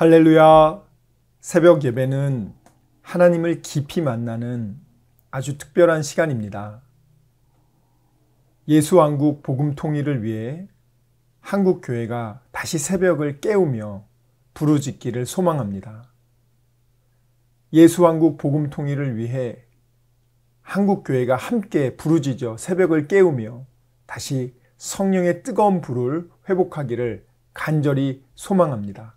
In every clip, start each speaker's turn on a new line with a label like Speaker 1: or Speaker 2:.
Speaker 1: 할렐루야! 새벽 예배는 하나님을 깊이 만나는 아주 특별한 시간입니다. 예수왕국 복음 통일을 위해 한국교회가 다시 새벽을 깨우며 부르짖기를 소망합니다. 예수왕국 복음 통일을 위해 한국교회가 함께 부르짖어 새벽을 깨우며 다시 성령의 뜨거운 불을 회복하기를 간절히 소망합니다.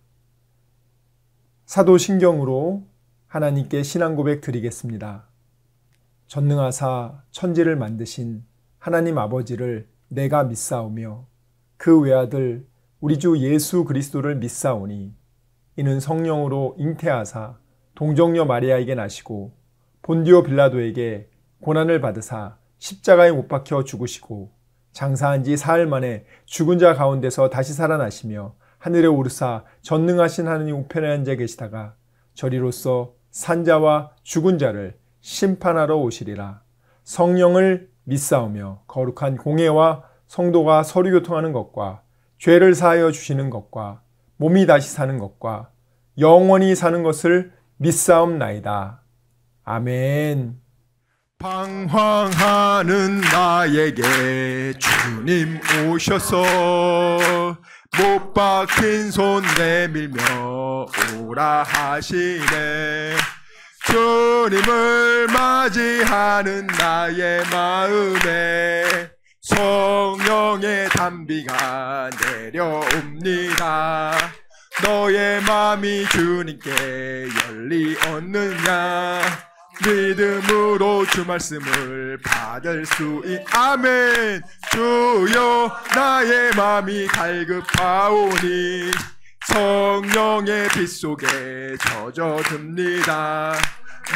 Speaker 1: 사도신경으로 하나님께 신앙 고백 드리겠습니다. 전능하사 천지를 만드신 하나님 아버지를 내가 믿사오며 그 외아들 우리 주 예수 그리스도를 믿사오니 이는 성령으로 잉태하사 동정녀 마리아에게 나시고 본디오 빌라도에게 고난을 받으사 십자가에 못 박혀 죽으시고 장사한 지 사흘 만에 죽은 자 가운데서 다시 살아나시며 하늘에 오르사 전능하신 하나님 우편에 앉아 계시다가 저리로서 산자와 죽은 자를 심판하러 오시리라. 성령을 믿사오며 거룩한 공회와 성도가 서로 교통하는 것과 죄를 사하여 주시는 것과 몸이 다시 사는 것과 영원히 사는 것을 믿사옵나이다. 아멘.
Speaker 2: 방황하는 나에게 주님 오셔서 못 박힌 손 내밀며 오라 하시네. 주님을 맞이하는 나의 마음에 성령의 단비가 내려옵니다. 너의 마음이 주님께 열리었느냐? 믿음으로 주 말씀을 받을 수 아멘. 주여 나의 마음이 갈급하오니 성령의 빛 속에 젖어듭니다.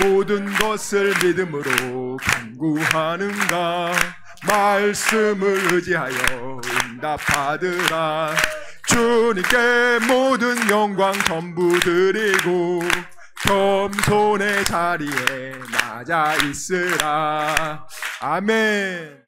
Speaker 2: 모든 것을 믿음으로 간구하는가? 말씀을 의지하여 응답받으라. 주님께 모든 영광 전부 드리고 겸손의 자리에 낮아 있으라. 아멘.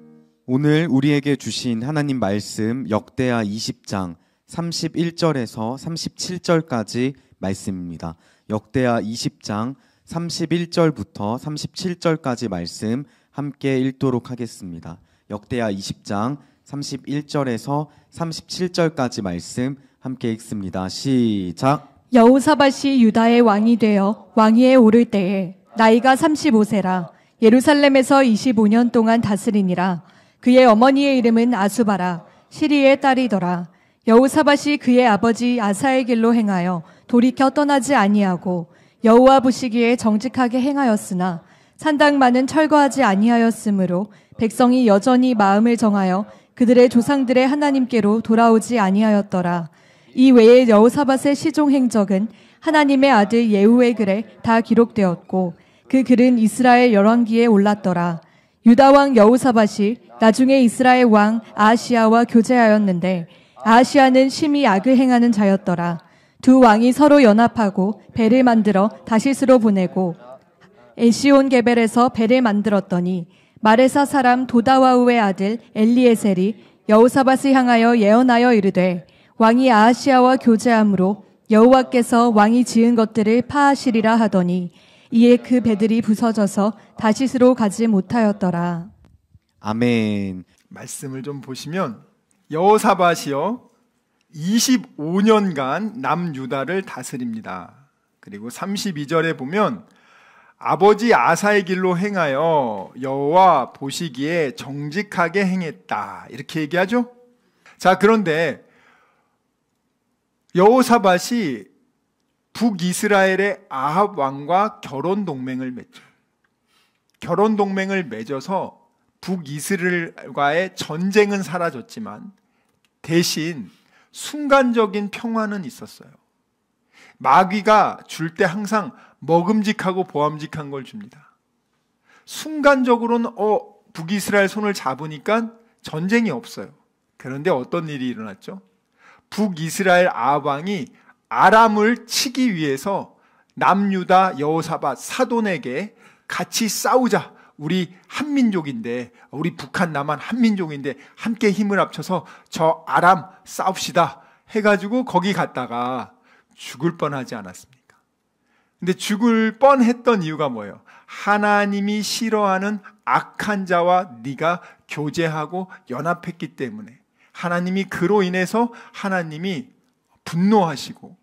Speaker 3: 오늘 우리에게 주신 하나님 말씀 역대하 20장 31절에서 37절까지 말씀입니다. 역대하 20장 31절부터 37절까지 말씀 함께 읽도록 하겠습니다. 역대하 20장 31절에서 37절까지 말씀 함께 읽습니다. 시작.
Speaker 4: 여호사밧이 유다의 왕이 되어 왕위에 오를 때에 나이가 35세라. 예루살렘에서 25년 동안 다스리니라. 그의 어머니의 이름은 아수바라. 시리의 딸이더라. 여호사밧이 그의 아버지 아사의 길로 행하여 돌이켜 떠나지 아니하고 여호와 보시기에 정직하게 행하였으나 산당만은 철거하지 아니하였으므로 백성이 여전히 마음을 정하여 그들의 조상들의 하나님께로 돌아오지 아니하였더라. 이 외에 여호사밧의 시종 행적은 하나님의 아들 예후의 글에 다 기록되었고 그 글은 이스라엘 열왕기에 올랐더라. 유다 왕 여호사밧이 나중에 이스라엘 왕 아하시야와 교제하였는데 아하시야는 심히 악을 행하는 자였더라. 두 왕이 서로 연합하고 배를 만들어 다시스로 보내고 에시온 게벨에서 배를 만들었더니 마레사 사람 도다와우의 아들 엘리에셀이 여호사밧을 향하여 예언하여 이르되 왕이 아하시야와 교제함으로 여호와께서 왕이 지은 것들을 파하시리라 하더니 이에 그 배들이 부서져서 다시스로 가지 못하였더라.
Speaker 2: 아멘. 말씀을 좀 보시면 여호사밧이요 25년간 남유다를 다스립니다. 그리고 32절에 보면 아버지 아사의 길로 행하여 여호와 보시기에 정직하게 행했다 이렇게 얘기하죠. 자, 그런데 여호사밧이 북이스라엘의 아합 왕과 결혼 동맹을 맺죠. 결혼 동맹을 맺어서 북이스라엘과의 전쟁은 사라졌지만 대신 순간적인 평화는 있었어요. 마귀가 줄 때 항상 먹음직하고 보암직한 걸 줍니다. 순간적으로는 북이스라엘 손을 잡으니까 전쟁이 없어요. 그런데 어떤 일이 일어났죠? 북이스라엘 아합 왕이 아람을 치기 위해서 남유다 여호사밧 사돈에게 같이 싸우자. 우리 한민족인데, 우리 북한 남한 한민족인데 함께 힘을 합쳐서 저 아람 싸웁시다 해가지고 거기 갔다가 죽을 뻔하지 않았습니까? 근데 죽을 뻔했던 이유가 뭐예요? 하나님이 싫어하는 악한 자와 네가 교제하고 연합했기 때문에 하나님이 그로 인해서 하나님이 분노하시고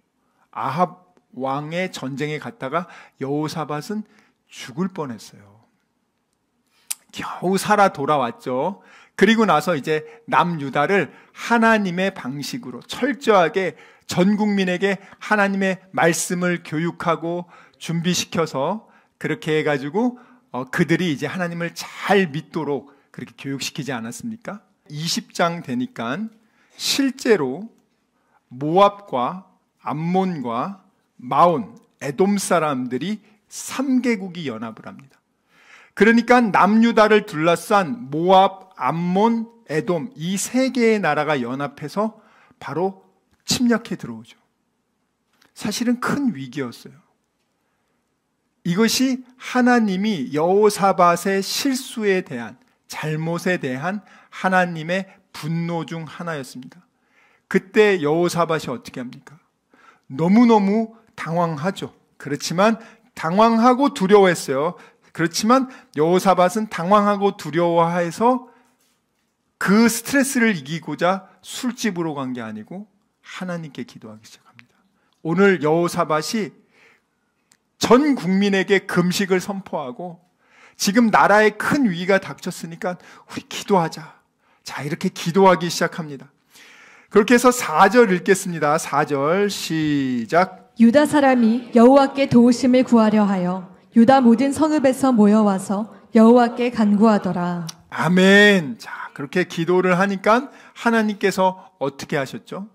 Speaker 2: 아합 왕의 전쟁에 갔다가 여호사밧은 죽을 뻔했어요. 겨우 살아 돌아왔죠. 그리고 나서 이제 남유다를 하나님의 방식으로 철저하게 전 국민에게 하나님의 말씀을 교육하고 준비시켜서 그렇게 해가지고 그들이 이제 하나님을 잘 믿도록 그렇게 교육시키지 않았습니까? 20장 되니까 실제로 모압과 암몬과 마온, 에돔 사람들이 3개국이 연합을 합니다. 그러니까 남유다를 둘러싼 모압, 암몬, 에돔 이 3개의 나라가 연합해서 바로 침략해 들어오죠. 사실은 큰 위기였어요. 이것이 하나님이 여호사밧의 실수에 대한, 잘못에 대한 하나님의 분노 중 하나였습니다. 그때 여호사밧이 어떻게 합니까? 너무너무 당황하죠. 그렇지만 당황하고 두려워했어요. 그렇지만 여호사밧은 당황하고 두려워해서 그 스트레스를 이기고자 술집으로 간 게 아니고 하나님께 기도하기 시작합니다. 오늘 여호사밧이 전 국민에게 금식을 선포하고 지금 나라에 큰 위기가 닥쳤으니까 우리 기도하자. 자, 이렇게 기도하기 시작합니다. 그렇게 해서 4절 읽겠습니다. 4절 시작.
Speaker 4: 유다 사람이 여호와께 도우심을 구하려 하여 유다 모든 성읍에서 모여와서 여호와께 간구하더라.
Speaker 2: 아멘. 자, 그렇게 기도를 하니까 하나님께서 어떻게 하셨죠?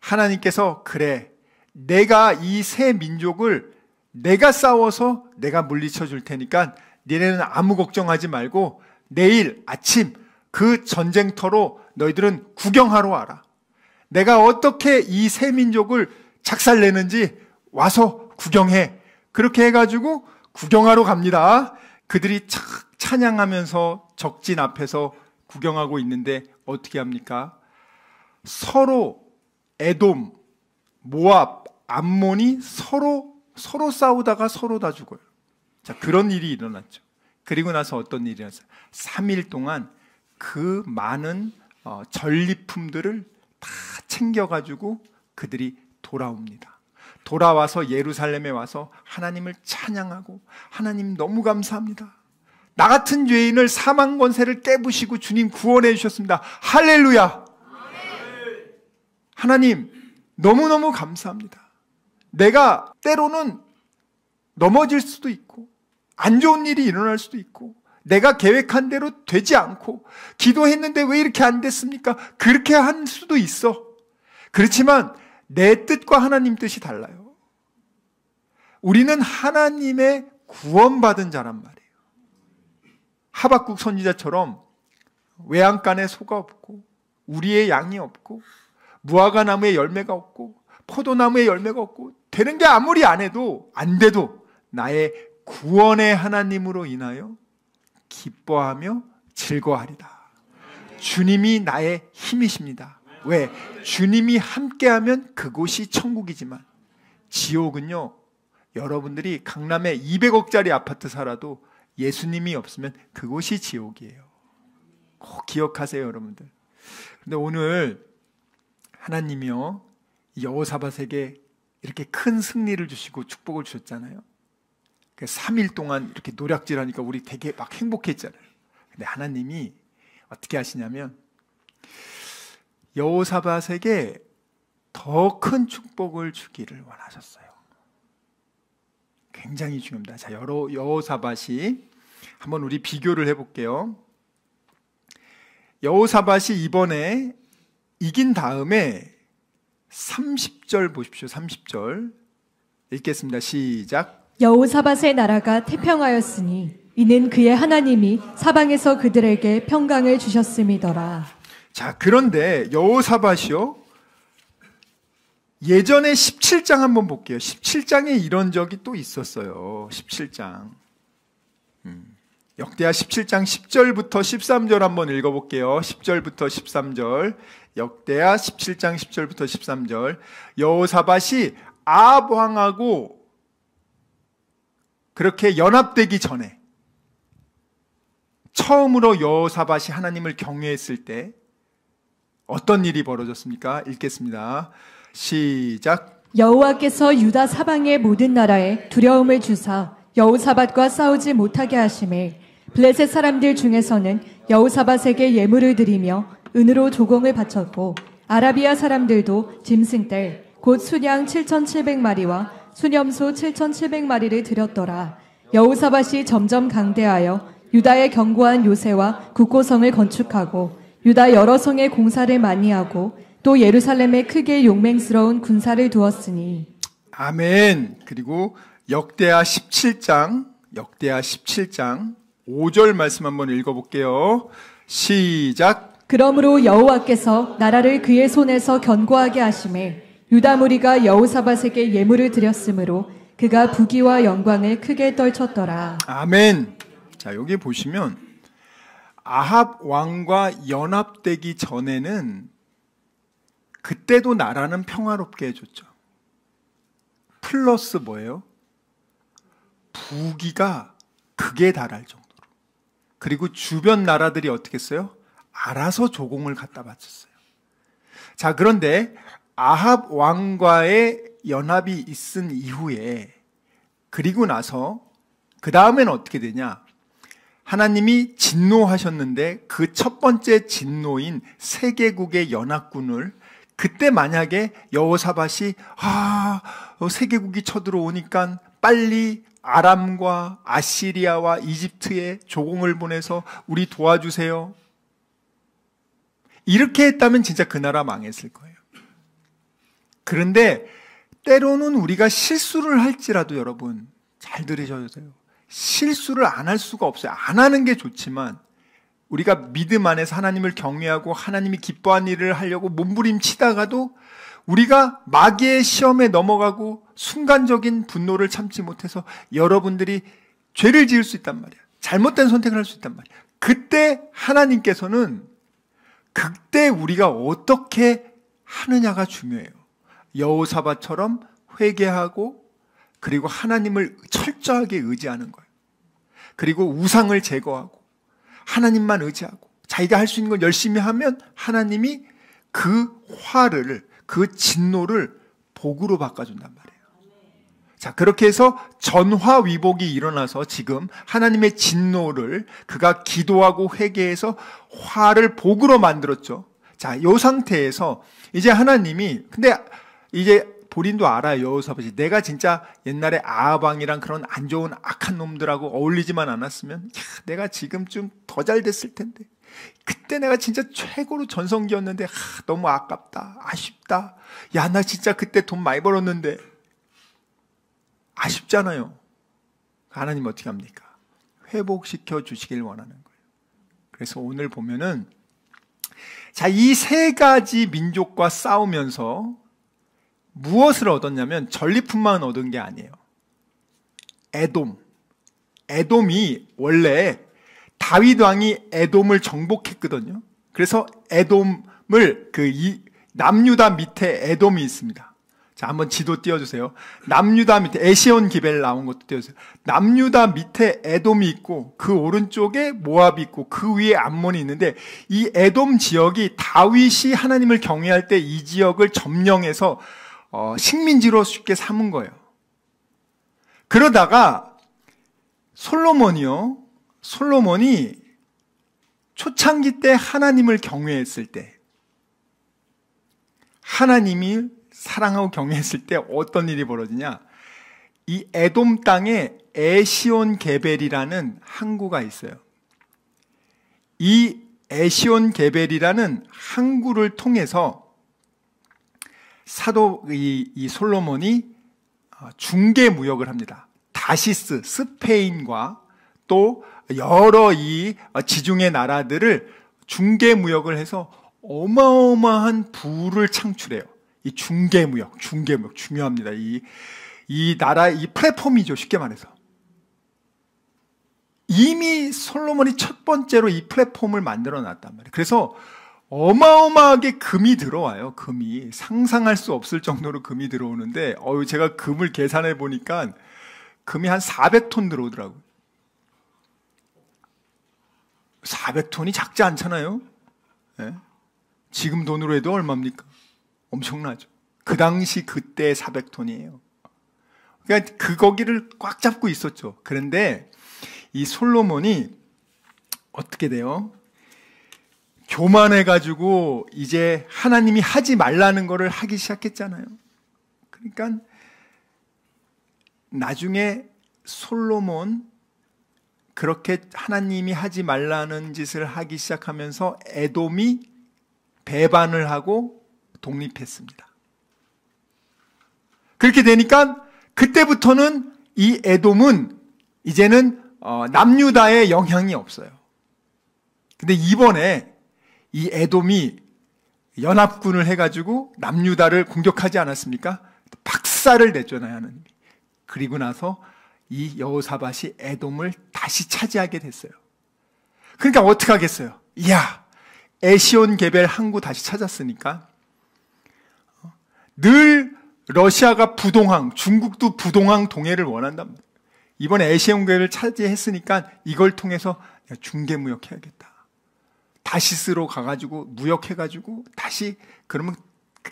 Speaker 2: 하나님께서 그래, 내가 이 세 민족을 내가 싸워서 내가 물리쳐 줄 테니까 너네는 아무 걱정하지 말고 내일 아침 그 전쟁터로 너희들은 구경하러 와라. 내가 어떻게 이 세 민족을 작살내는지 와서 구경해. 그렇게 해가지고 구경하러 갑니다. 그들이 찬양하면서 적진 앞에서 구경하고 있는데 어떻게 합니까? 서로 에돔, 모압, 암몬이 서로 싸우다가 서로 다 죽어요. 자, 그런 일이 일어났죠. 그리고 나서 어떤 일이 일어났어요? 3일 동안 그 많은 전리품들을 다 챙겨가지고 그들이 돌아옵니다. 돌아와서 예루살렘에 와서 하나님을 찬양하고 하나님 너무 감사합니다. 나 같은 죄인을 사망 권세를 깨부시고 주님 구원해 주셨습니다. 할렐루야. 하나님 너무너무 감사합니다. 내가 때로는 넘어질 수도 있고 안 좋은 일이 일어날 수도 있고 내가 계획한 대로 되지 않고 기도했는데 왜 이렇게 안 됐습니까? 그렇게 할 수도 있어. 그렇지만 내 뜻과 하나님 뜻이 달라요. 우리는 하나님의 구원받은 자란 말이에요. 하박국 선지자처럼 외양간에 소가 없고 우리의 양이 없고 무화과 나무에 열매가 없고 포도나무에 열매가 없고 되는 게 아무리 안 돼도 나의 구원의 하나님으로 인하여 기뻐하며 즐거워하리다. 주님이 나의 힘이십니다. 왜? 주님이 함께하면 그곳이 천국이지만 지옥은요, 여러분들이 강남에 200억짜리 아파트 살아도 예수님이 없으면 그곳이 지옥이에요. 꼭 기억하세요, 여러분들. 근데 오늘 하나님이요, 여호사밧에게 이렇게 큰 승리를 주시고 축복을 주셨잖아요. 3일 동안 이렇게 노략질하니까 우리 되게 막 행복했잖아요. 근데 하나님이 어떻게 하시냐면 여호사밧에게 더 큰 축복을 주기를 원하셨어요. 굉장히 중요합니다. 자, 여호사밧이 한번 우리 비교를 해볼게요. 여호사밧이 이번에 이긴 다음에 30절 보십시오. 30절 읽겠습니다. 시작.
Speaker 4: 여호사밧의 나라가 태평하였으니 이는 그의 하나님이 사방에서 그들에게 평강을 주셨음이더라.
Speaker 2: 자, 그런데 여호사밧이요, 예전에 17장 한번 볼게요. 17장에 이런 적이 또 있었어요. 17장 역대하 17장 10절부터 13절 한번 읽어볼게요. 10절부터 13절. 역대하 17장 10절부터 13절. 여호사밧이 아합 왕하고 그렇게 연합되기 전에 처음으로 여호사밧이 하나님을 경외했을 때 어떤 일이 벌어졌습니까? 읽겠습니다. 시작.
Speaker 4: 여호와께서 유다 사방의 모든 나라에 두려움을 주사 여호사밧과 싸우지 못하게 하심에 블레셋 사람들 중에서는 여호사밧에게 예물을 드리며 은으로 조공을 바쳤고 아라비아 사람들도 짐승떼 곧 순양 7,700마리와 수념소 7,700마리를 드렸더라. 여호사밧이 점점 강대하여 유다의 견고한 요새와 국고성을 건축하고 유다 여러 성의 공사를 많이 하고 또 예루살렘에 크게 용맹스러운 군사를 두었으니.
Speaker 2: 아멘. 그리고 역대하 17장 5절 말씀 한번 읽어볼게요. 시작.
Speaker 4: 그러므로 여호와께서 나라를 그의 손에서 견고하게 하심에 유다 무리가 여호사밧에게 예물을 드렸으므로 그가 부귀와 영광을 크게 떨쳤더라.
Speaker 2: 아멘. 자, 여기 보시면 아합 왕과 연합되기 전에는 그때도 나라는 평화롭게 해줬죠. 플러스 뭐예요? 부귀가 극에 달할 정도로. 그리고 주변 나라들이 어떻게 했어요? 알아서 조공을 갖다 바쳤어요. 자, 그런데 아합 왕과의 연합이 있은 이후에 그리고 나서 그 다음엔 어떻게 되냐? 하나님이 진노하셨는데 그 첫 번째 진노인 세계국의 연합군을 그때 만약에 여호사밧이 세계국이 쳐들어오니까 빨리 아람과 아시리아와 이집트에 조공을 보내서 우리 도와주세요. 이렇게 했다면 진짜 그 나라 망했을 거예요. 그런데 때로는 우리가 실수를 할지라도 여러분 잘 들으셔야 돼요. 실수를 안 할 수가 없어요. 안 하는 게 좋지만 우리가 믿음 안에서 하나님을 경외하고 하나님이 기뻐하는 일을 하려고 몸부림치다가도 우리가 마귀의 시험에 넘어가고 순간적인 분노를 참지 못해서 여러분들이 죄를 지을 수 있단 말이야. 잘못된 선택을 할 수 있단 말이야. 그때 하나님께서는 그때 우리가 어떻게 하느냐가 중요해요. 여호사밧처럼 회개하고 그리고 하나님을 철저하게 의지하는 거예요. 그리고 우상을 제거하고 하나님만 의지하고 자기가 할 수 있는 걸 열심히 하면 하나님이 그 화를, 그 진노를 복으로 바꿔준단 말이에요. 자, 그렇게 해서 전화위복이 일어나서 지금 하나님의 진노를 그가 기도하고 회개해서 화를 복으로 만들었죠. 자, 이 상태에서 이제 하나님이, 근데 이제 본인도 알아요. 여호사밧이 내가 진짜 옛날에 아합 왕이랑 그런 안 좋은 악한 놈들하고 어울리지만 않았으면 내가 지금쯤 더 잘 됐을 텐데 그때 내가 진짜 최고로 전성기였는데 너무 아깝다, 아쉽다. 야, 나 진짜 그때 돈 많이 벌었는데 아쉽잖아요. 하나님 어떻게 합니까? 회복시켜 주시길 원하는 거예요. 그래서 오늘 보면은 자, 이 세 가지 민족과 싸우면서 무엇을 얻었냐면 전리품만 얻은 게 아니에요. 에돔이 원래 다윗 왕이 에돔을 정복했거든요. 그래서 에돔을 남유다 밑에 에돔이 있습니다. 자, 한번 지도 띄워주세요. 남유다 밑에 에시온 기벨 나온 것도 띄워주세요. 남유다 밑에 에돔이 있고 그 오른쪽에 모압이 있고 그 위에 암몬이 있는데 이 에돔 지역이 다윗이 하나님을 경외할 때 이 지역을 점령해서 식민지로 쉽게 삼은 거예요. 그러다가 솔로몬이 초창기 때 하나님을 경외했을 때, 하나님이 사랑하고 경외했을 때 어떤 일이 벌어지냐? 이 에돔 땅에 에시온 게벨이라는 항구가 있어요. 이 에시온 게벨이라는 항구를 통해서 이 솔로몬이 중개 무역을 합니다. 다시스, 스페인과 또 여러 이 지중해 나라들을 중개 무역을 해서 어마어마한 부를 창출해요. 이 중개 무역 중요합니다. 이 나라의 이 플랫폼이죠. 쉽게 말해서. 이미 솔로몬이 첫 번째로 이 플랫폼을 만들어 놨단 말이에요. 그래서 어마어마하게 금이 들어와요. 금이 상상할 수 없을 정도로 금이 들어오는데 제가 금을 계산해 보니까 금이 한 400톤 들어오더라고요. 400톤이 작지 않잖아요. 네? 지금 돈으로 해도 얼마입니까? 엄청나죠. 그 당시 그때 400톤이에요. 그러니까 그 거기를 꽉 잡고 있었죠. 그런데 이 솔로몬이 어떻게 돼요? 교만해가지고 이제 하나님이 하지 말라는 거를 하기 시작했잖아요. 그러니까 나중에 솔로몬 그렇게 하나님이 하지 말라는 짓을 하기 시작하면서 에돔이 배반을 하고 독립했습니다. 그렇게 되니까 그때부터는 이 에돔은 이제는 남유다의 영향이 없어요. 근데 이번에 이 에돔이 연합군을 해가지고 남유다를 공격하지 않았습니까? 박살을 냈잖아요, 하나님이. 그리고 나서 이 여호사밧이 에돔을 다시 차지하게 됐어요. 그러니까 어떻게 하겠어요? 이야, 에시온 게벨 항구 다시 찾았으니까 늘 러시아가 부동항, 중국도 부동항 동해를 원한단 말이에요. 이번에 에시온 게벨을 차지했으니까 이걸 통해서 중개무역해야겠다. 다시스로 가가지고 무역해가지고 다시 그러면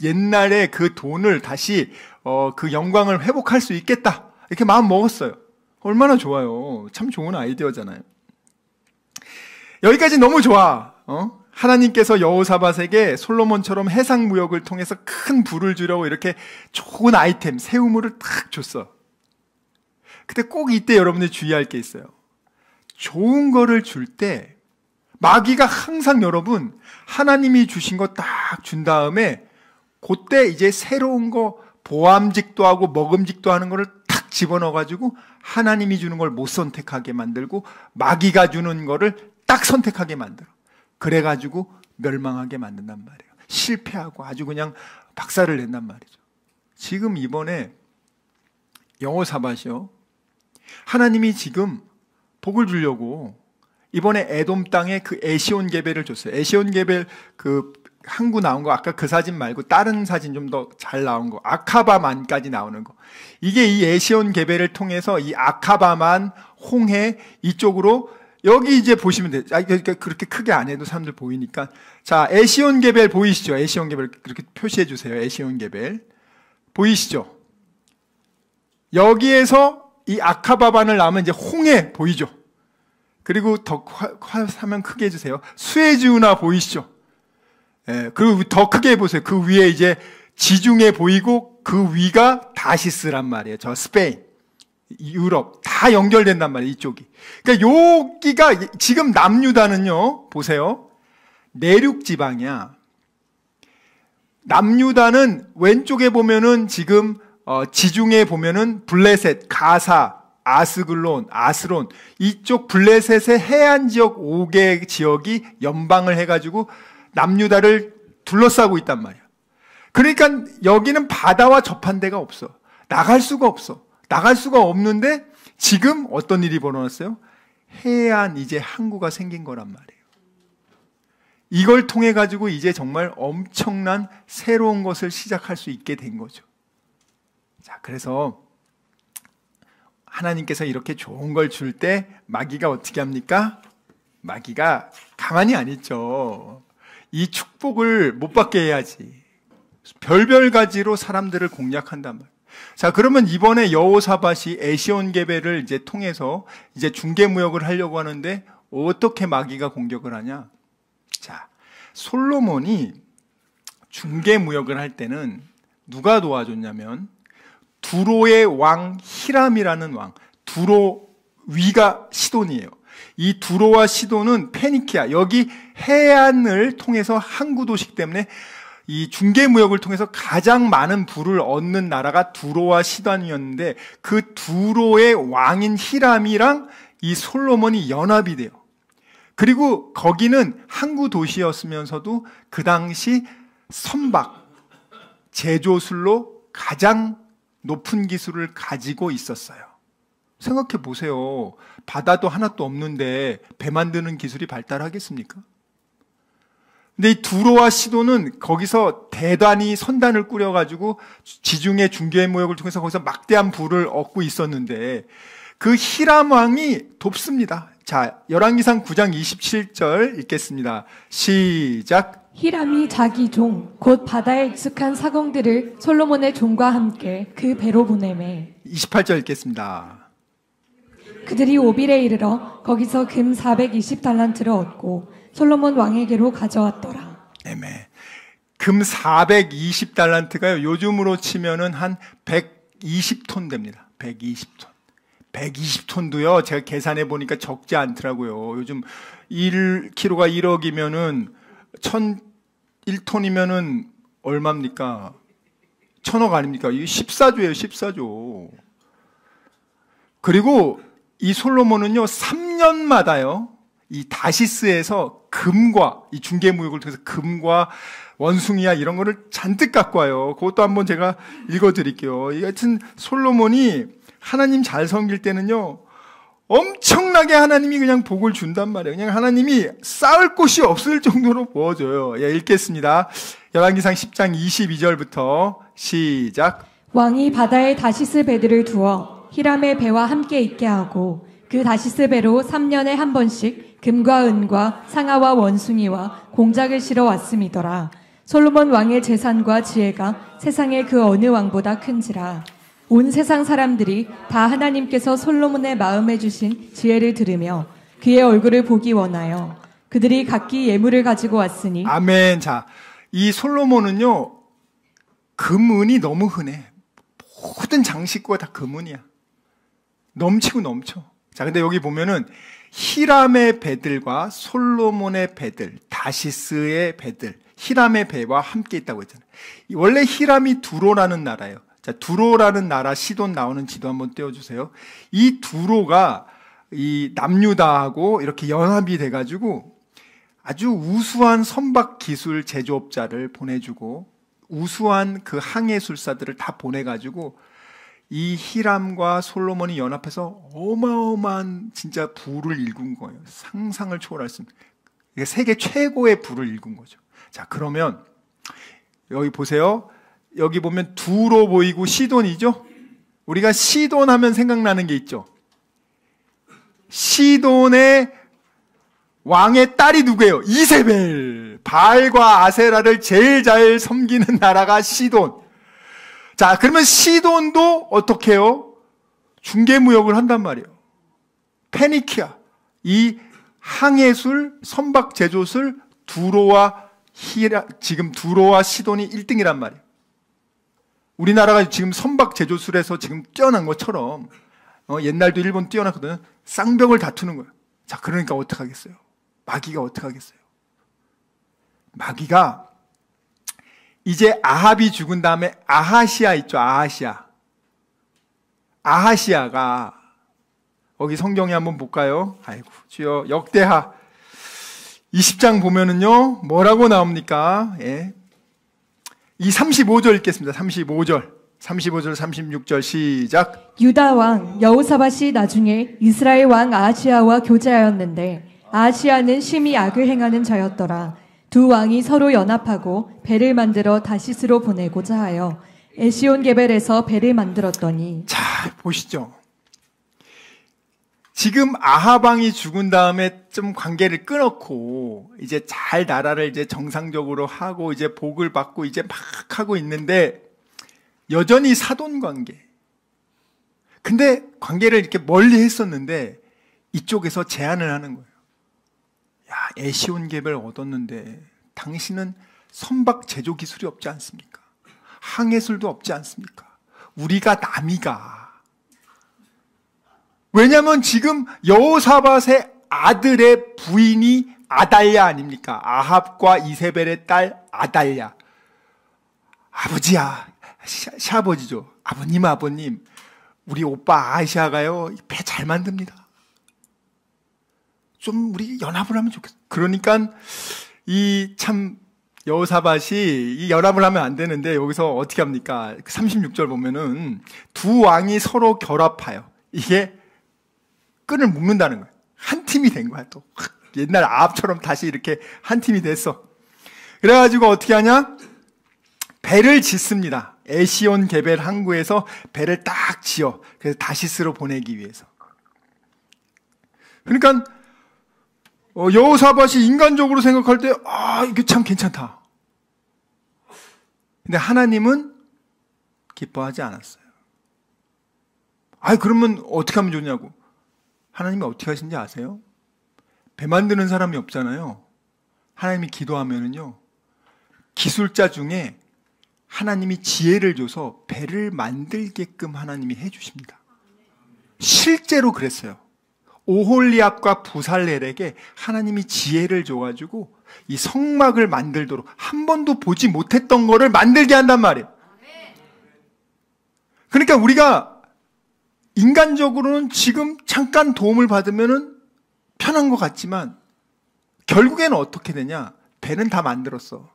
Speaker 2: 옛날에 그 돈을 다시 그 영광을 회복할 수 있겠다. 이렇게 마음 먹었어요. 얼마나 좋아요. 참 좋은 아이디어잖아요. 여기까지 너무 좋아. 하나님께서 여호사밧에게 솔로몬처럼 해상 무역을 통해서 큰 부를 주려고 이렇게 좋은 아이템, 새우물을 탁 줬어. 근데 꼭 이때 여러분들이 주의할 게 있어요. 좋은 거를 줄 때 마귀가 항상 여러분 하나님이 주신 거 딱 준 다음에 그때 이제 새로운 거 보암직도 하고 먹음직도 하는 거를 탁 집어넣어가지고 하나님이 주는 걸 못 선택하게 만들고 마귀가 주는 거를 딱 선택하게 만들어. 그래가지고 멸망하게 만든단 말이에요. 실패하고 아주 그냥 박살을 낸단 말이죠. 지금 이번에 여호사밧이요. 하나님이 지금 복을 주려고 이번에 에돔 땅에 그 에시온 게벨을 줬어요. 에시온 게벨 그 항구 나온 거 아까 그 사진 말고 다른 사진 좀 더 잘 나온 거 아카바만까지 나오는 거 이게 이 에시온 게벨을 통해서 이 아카바만 홍해 이쪽으로 여기 이제 보시면 돼요. 그렇게 크게 안 해도 사람들 보이니까 자 에시온 게벨 보이시죠? 에시온 게벨 그렇게 표시해 주세요. 에시온 게벨 보이시죠? 여기에서 이 아카바반을 나오면 이제 홍해 보이죠? 그리고 더 화면 크게 해주세요. 수에즈운하 보이시죠? 예, 그리고 더 크게 해보세요. 그 위에 이제 지중해 보이고 그 위가 다시스란 말이에요. 저 스페인, 유럽 다 연결된단 말이에요. 이쪽이. 그러니까 여기가 지금 남유다는요. 보세요. 내륙 지방이야. 남유다는 왼쪽에 보면은 지금 지중해 보면은 블레셋, 가사, 아스글론, 아스론 이쪽 블레셋의 해안 지역 5개 지역이 연방을 해가지고 남유다를 둘러싸고 있단 말이야. 그러니까 여기는 바다와 접한 데가 없어. 나갈 수가 없어. 나갈 수가 없는데 지금 어떤 일이 벌어졌어요? 해안 이제 항구가 생긴 거란 말이에요. 이걸 통해 가지고 이제 정말 엄청난 새로운 것을 시작할 수 있게 된 거죠. 자, 그래서 하나님께서 이렇게 좋은 걸 줄 때 마귀가 어떻게 합니까? 마귀가 가만히 안 있죠. 이 축복을 못 받게 해야지. 별별 가지로 사람들을 공략한단 말이에요. 자, 그러면 이번에 여호사밧이 에시온 게벨을 이제 통해서 이제 중개 무역을 하려고 하는데 어떻게 마귀가 공격을 하냐? 자, 솔로몬이 중개 무역을 할 때는 누가 도와줬냐면 두로의 왕 히람이라는 왕, 두로 위가 시돈이에요. 이 두로와 시돈은 페니키아, 여기 해안을 통해서 항구 도시기 때문에 이 중개 무역을 통해서 가장 많은 부를 얻는 나라가 두로와 시돈이었는데 그 두로의 왕인 히람이랑 이 솔로몬이 연합이 돼요. 그리고 거기는 항구 도시였으면서도 그 당시 선박, 제조술로 가장 높은 기술을 가지고 있었어요. 생각해 보세요. 바다도 하나도 없는데 배 만드는 기술이 발달하겠습니까? 근데 이 두로와 시돈은 거기서 대단히 선단을 꾸려가지고 지중해 중개의 무역을 통해서 거기서 막대한 부를 얻고 있었는데 그 히람 왕이 돕습니다. 자, 열왕기상 9장 27절 읽겠습니다. 시작.
Speaker 4: 히람이 자기 종 곧 바다에 익숙한 사공들을 솔로몬의 종과 함께 그 배로 보내매
Speaker 2: 28절 읽겠습니다.
Speaker 4: 그들이 오빌에 이르러 거기서 금 420달란트를 얻고 솔로몬 왕에게로 가져왔더라.
Speaker 2: 아멘. 금 420달란트가요. 요즘으로 치면은 한 120톤 됩니다. 120톤. 120톤도요. 제가 계산해 보니까 적지 않더라고요. 요즘 1kg가 1억이면은 1톤이면은 얼마입니까? 1000억 아닙니까? 이게 14조예요, 14조. 그리고 이 솔로몬은요, 3년마다요, 이 다시스에서 금과, 이 중개무역을 통해서 금과 원숭이야 이런 거를 잔뜩 갖고 와요. 그것도 한번 제가 읽어 드릴게요. 이 같은 솔로몬이 하나님 잘 섬길 때는요, 엄청나게 하나님이 그냥 복을 준단 말이에요. 그냥 하나님이 쌓을 곳이 없을 정도로 부어줘요. 예, 읽겠습니다. 열왕기상 10장 22절부터 시작.
Speaker 4: 왕이 바다에 다시스 배들을 두어 히람의 배와 함께 있게 하고 그 다시스 배로 3년에 한 번씩 금과 은과 상아와 원숭이와 공작을 실어 왔음이더라. 솔로몬 왕의 재산과 지혜가 세상의 그 어느 왕보다 큰지라. 온 세상 사람들이 다 하나님께서 솔로몬의 마음에 주신 지혜를 들으며 그의 얼굴을 보기 원하여 그들이 각기 예물을 가지고 왔으니.
Speaker 2: 아멘. 자, 이 솔로몬은요, 금은이 너무 흔해. 모든 장식과 다 금은이야. 넘치고 넘쳐. 자, 근데 여기 보면은 히람의 배들과 솔로몬의 배들, 다시스의 배들, 히람의 배와 함께 있다고 했잖아요. 원래 히람이 두로라는 나라예요. 자, 두로라는 나라 시돈 나오는 지도 한번 띄워주세요. 이 두로가 이 남유다하고 이렇게 연합이 돼가지고 아주 우수한 선박 기술 제조업자를 보내주고 우수한 그 항해술사들을 다 보내가지고 이 히람과 솔로몬이 연합해서 어마어마한 진짜 부를 일군 거예요. 상상을 초월할 수 있는 세계 최고의 부를 일군 거죠. 자, 그러면 여기 보세요. 여기 보면 두로 보이고 시돈이죠. 우리가 시돈 하면 생각나는 게 있죠. 시돈의 왕의 딸이 누구예요? 이세벨. 바알과 아세라를 제일 잘 섬기는 나라가 시돈. 자, 그러면 시돈도 어떻게 해요? 중개무역을 한단 말이에요. 페니키아. 이 항해술, 선박 제조술 지금 두로와 시돈이 1등이란 말이에요. 우리나라가 지금 선박 제조술에서 지금 뛰어난 것처럼 옛날도 일본 뛰어났거든요. 쌍벽을 다투는 거예요. 자, 그러니까 어떻게 하겠어요? 마귀가 어떻게 하겠어요? 마귀가 이제 아합이 죽은 다음에 아하시아 있죠. 아하시아가 거기 성경에 한번 볼까요? 아이고 주여. 역대하 20장 보면은요 뭐라고 나옵니까? 예. 이 35절 읽겠습니다. 35절 36절 시작.
Speaker 4: 유다 왕 여호사밧이 나중에 이스라엘 왕 아하시아와 교제하였는데 아하시아는 심히 악을 행하는 자였더라. 두 왕이 서로 연합하고 배를 만들어 다시스로 보내고자 하여 에시온게벨에서 배를 만들었더니.
Speaker 2: 자, 보시죠. 지금 아합 왕이 죽은 다음에 좀 관계를 끊었고 이제 잘 나라를 이제 정상적으로 하고 이제 복을 받고 이제 막 하고 있는데 여전히 사돈 관계. 근데 관계를 이렇게 멀리 했었는데 이쪽에서 제안을 하는 거예요. 야, 에시온게벨 얻었는데 당신은 선박 제조 기술이 없지 않습니까? 항해술도 없지 않습니까? 우리가 남이가. 왜냐하면 지금 여호사밧의 아들의 부인이 아달랴 아닙니까? 아합과 이세벨의 딸 아달랴. 아버지야, 시아버지죠. 아버님, 우리 오빠 아이샤가요 배 잘 만듭니다. 좀 우리 연합을 하면 좋겠어. 그러니까 이 참 여호사밧이 이 연합을 하면 안 되는데 여기서 어떻게 합니까? 36절 보면은 두 왕이 서로 결합하여 이게 끈을 묶는다는 거예요. 한 팀이 된 거야, 또. 옛날 아합처럼 다시 이렇게 한 팀이 됐어. 그래가지고 어떻게 하냐? 배를 짓습니다. 에시온 게벨 항구에서 배를 딱 지어. 그래서 다시스로 보내기 위해서. 그러니까 여호사밧이 인간적으로 생각할 때 이게 참 괜찮다. 근데 하나님은 기뻐하지 않았어요. 그러면 어떻게 하면 좋냐고. 하나님이 어떻게 하신지 아세요? 배 만드는 사람이 없잖아요. 하나님이 기도하면은요, 기술자 중에 하나님이 지혜를 줘서 배를 만들게끔 하나님이 해주십니다. 실제로 그랬어요. 오홀리압과 부살렐에게 하나님이 지혜를 줘가지고 이 성막을 만들도록 한 번도 보지 못했던 거를 만들게 한단 말이에요. 그러니까 우리가 인간적으로는 지금 잠깐 도움을 받으면은 편한 것 같지만 결국에는 어떻게 되냐? 배는 다 만들었어.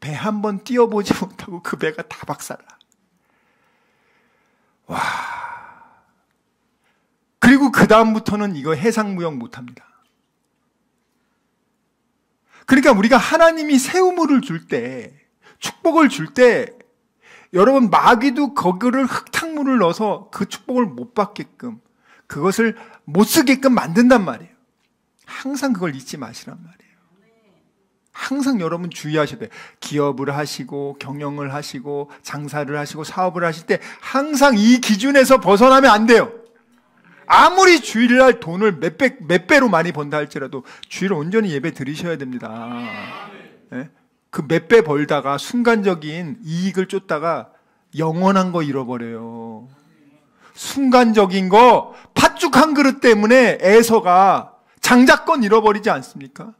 Speaker 2: 배 한 번 띄워보지 못하고 그 배가 다 박살나. 와. 그리고 그 다음부터는 이거 해상무역 못합니다. 그러니까 우리가 하나님이 새우물을 줄 때, 축복을 줄 때, 여러분 마귀도 거기를 흙탕물을 넣어서 그 축복을 못 받게끔, 그것을 못 쓰게끔 만든단 말이에요. 항상 그걸 잊지 마시란 말이에요. 항상 여러분 주의하셔야 돼요. 기업을 하시고 경영을 하시고 장사를 하시고 사업을 하실 때 항상 이 기준에서 벗어나면 안 돼요. 아무리 주일날 돈을 몇 배로 많이 번다 할지라도 주일 온전히 예배 드리셔야 됩니다. 네? 그 몇 배 벌다가 순간적인 이익을 쫓다가 영원한 거 잃어버려요. 순간적인 거 팥죽 한 그릇 때문에 애서가 장자권 잃어버리지 않습니까?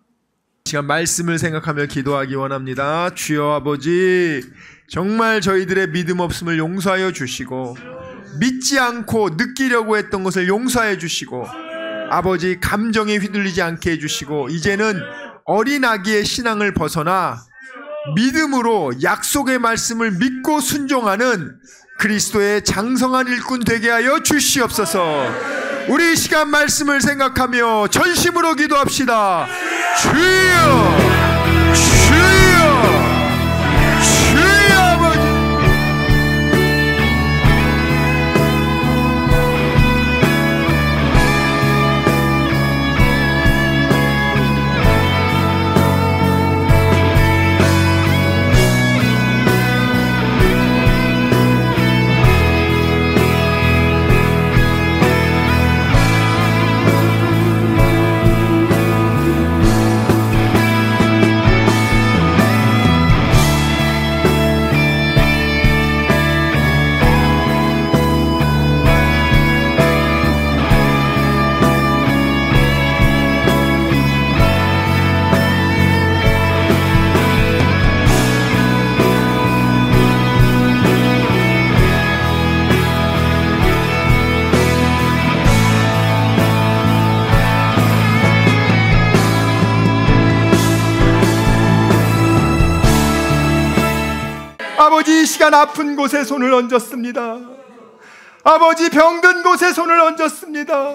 Speaker 1: 시간 말씀을 생각하며 기도하기 원합니다. 주여 아버지, 정말 저희들의 믿음 없음을 용서하여 주시고 믿지 않고 느끼려고 했던 것을 용서해 주시고 아버지 감정에 휘둘리지 않게 해주시고 이제는 어린 아기의 신앙을 벗어나 믿음으로 약속의 말씀을 믿고 순종하는 그리스도의 장성한 일꾼 되게 하여 주시옵소서. 우리 이 시간 말씀을 생각하며 전심으로 기도합시다. 주여, 주여, 주여 아버지.
Speaker 2: 아버지, 이 시간 아픈 곳에 손을 얹었습니다. 아버지, 병든 곳에 손을 얹었습니다.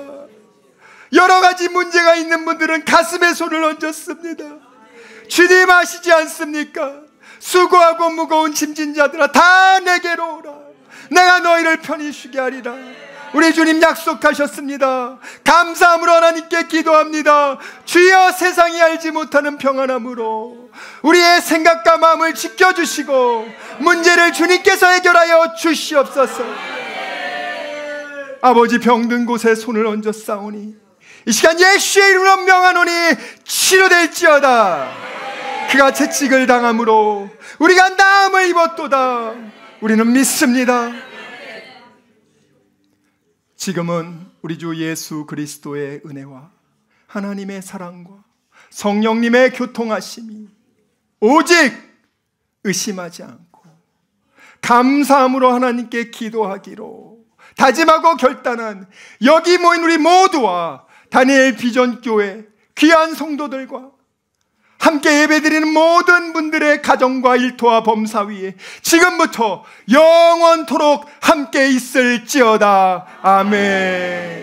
Speaker 2: 여러 가지 문제가 있는 분들은 가슴에 손을 얹었습니다. 주님 아시지 않습니까? 수고하고 무거운 짐진 자들아 다 내게로 오라. 내가 너희를 편히 쉬게 하리라. 우리 주님 약속하셨습니다. 감사함으로 하나님께 기도합니다. 주여, 세상이 알지 못하는 평안함으로 우리의 생각과 마음을 지켜주시고 문제를 주님께서 해결하여 주시옵소서. 아버지, 병든 곳에 손을 얹었사오니 이 시간 예수의 이름으로 명하노니 치료될지어다. 그가 채찍을 당함으로 우리가 나음을 입었도다. 우리는 믿습니다. 지금은 우리 주 예수 그리스도의 은혜와 하나님의 사랑과 성령님의 교통하심이 오직 의심하지 않고 감사함으로 하나님께 기도하기로 다짐하고 결단한 여기 모인 우리 모두와 다니엘 비전교회 귀한 성도들과 함께 예배드리는 모든 분들의 가정과 일터와 범사 위에 지금부터 영원토록 함께 있을지어다. 아멘.